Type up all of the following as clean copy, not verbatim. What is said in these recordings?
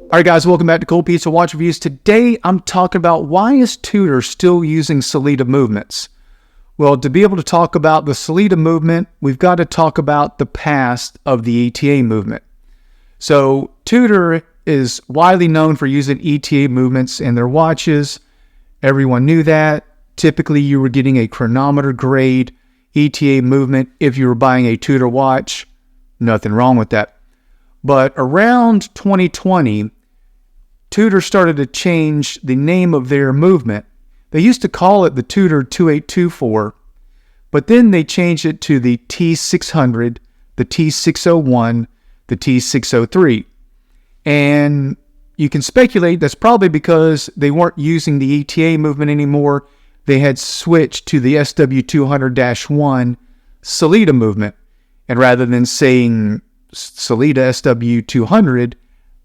All right, guys, welcome back to Cool Pizza Watch Reviews. Today, I'm talking about why is Tudor still using Sellita movements? Well, to be able to talk about the Sellita movement, we've got to talk about the past of the ETA movement. So, Tudor is widely known for using ETA movements in their watches. Everyone knew that. Typically, you were getting a chronometer grade ETA movement if you were buying a Tudor watch. Nothing wrong with that. But around 2020, Tudor started to change the name of their movement. They used to call it the Tudor 2824, but then they changed it to the T600, the T601, the T603. And you can speculate that's probably because they weren't using the ETA movement anymore. They had switched to the SW200-1 Sellita movement. And rather than saying Sellita SW200,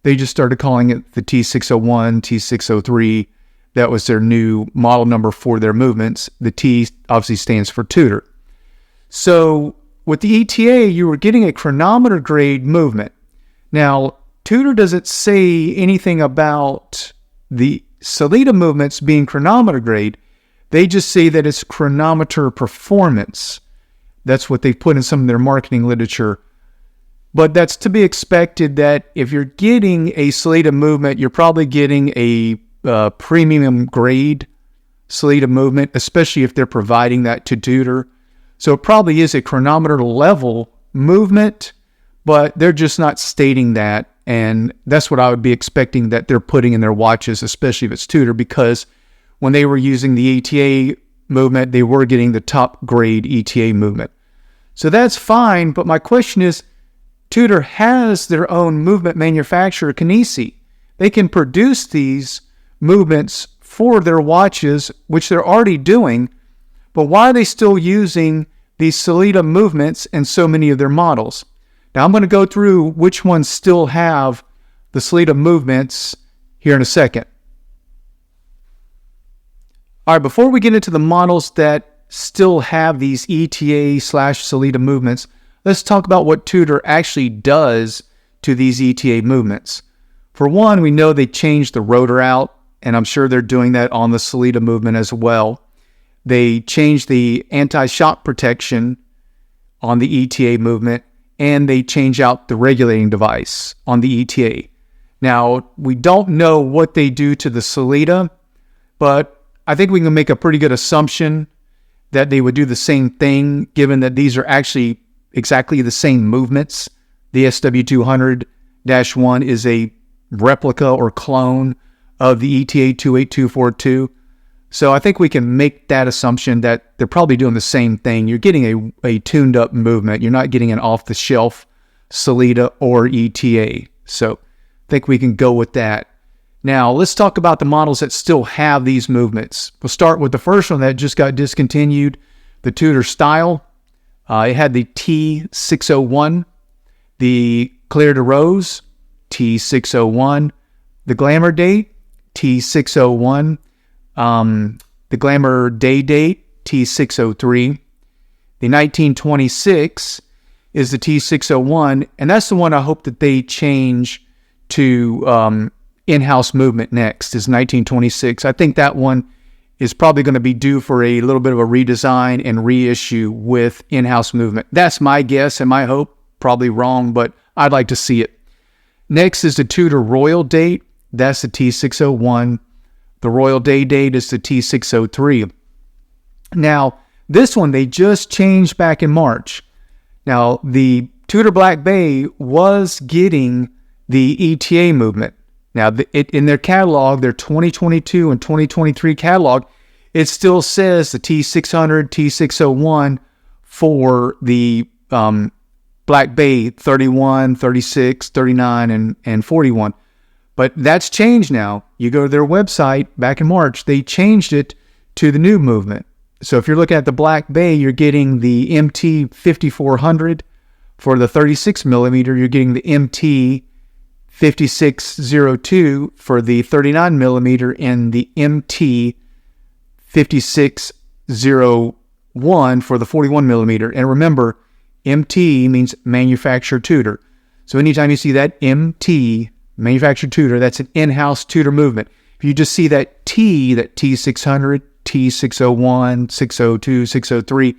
they just started calling it the T601, T603. That was their new model number for their movements. The T obviously stands for Tudor. So with the ETA, you were getting a chronometer grade movement. Now, Tudor doesn't say anything about the Sellita movements being chronometer grade. They just say that it's chronometer performance. That's what they put in some of their marketing literature. But that's to be expected that if you're getting a Sellita movement, you're probably getting a premium grade Sellita movement, especially if they're providing that to Tudor. So it probably is a chronometer level movement, but they're just not stating that. And that's what I would be expecting that they're putting in their watches, especially if it's Tudor, because when they were using the ETA movement, they were getting the top grade ETA movement. So that's fine, but my question is, Tudor has their own movement manufacturer, Kinesi. They can produce these movements for their watches, which they're already doing, but why are they still using these Sellita movements in so many of their models? Now, I'm going to go through which ones still have the Sellita movements here in a second. All right, before we get into the models that still have these ETA/Sellita movements, let's talk about what Tudor actually does to these ETA movements. For one, we know they changed the rotor out, and I'm sure they're doing that on the Sellita movement as well. They changed the anti-shock protection on the ETA movement, and they change out the regulating device on the ETA. Now, we don't know what they do to the Sellita, but I think we can make a pretty good assumption that they would do the same thing, given that these are actually exactly the same movements. The SW200-1 is a replica or clone of the ETA 28242. So I think we can make that assumption that they're probably doing the same thing. You're getting a tuned up movement. You're not getting an off-the-shelf Sellita or ETA. So I think we can go with that. Now, let's talk about the models that still have these movements. We'll start with the first one that just got discontinued, the Tudor Style. It had the T601, the Clair de Rose, T601, the Glamour Date, T601, the Glamour Day Date, T603. The 1926 is the T601, and that's the one I hope that they change to in-house movement next, is 1926. I think that one is probably going to be due for a little bit of a redesign and reissue with in-house movement. That's my guess and my hope. Probably wrong, but I'd like to see it. Next is the Tudor Royal Date. That's the T601. The Royal Day Date is the T603. Now, this one they just changed back in March. Now, the Tudor Black Bay was getting the ETA movement. Now, in their catalog, their 2022 and 2023 catalog, it still says the T600, T601 for the Black Bay 31, 36, 39, and 41. But that's changed now. You go to their website back in March, they changed it to the new movement. So if you're looking at the Black Bay, you're getting the MT 5400. For the 36 millimeter, you're getting the MT 5602 for the 39 millimeter and the MT 5601 for the 41 millimeter. And remember, MT means manufacturer Tudor. So anytime you see that MT manufactured Tudor, that's an in-house Tudor movement. If you just see that T600, T601, 602, 603,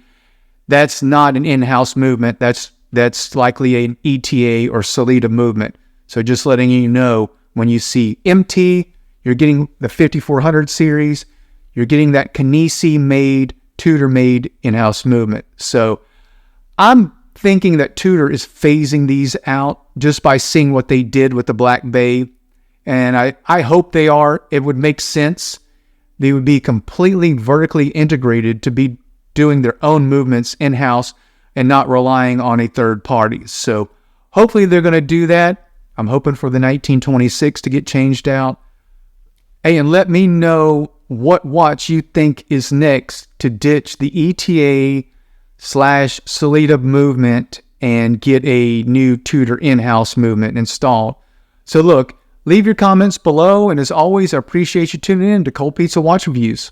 that's not an in-house movement. That's likely an ETA or Sellita movement. So just letting you know, when you see MT, you're getting the 5400 series, you're getting that Kanisi made, Tudor made in-house movement. So I'm thinking that Tudor is phasing these out just by seeing what they did with the Black Bay. And I hope they are. It would make sense. They would be completely vertically integrated to be doing their own movements in-house and not relying on a third party. So hopefully they're going to do that. I'm hoping for the 1926 to get changed out. Hey, and let me know what watch you think is next to ditch the ETA/Sellita movement and get a new Tudor in-house movement installed. So look, leave your comments below, and as always, I appreciate you tuning in to Cold Pizza Watch Reviews.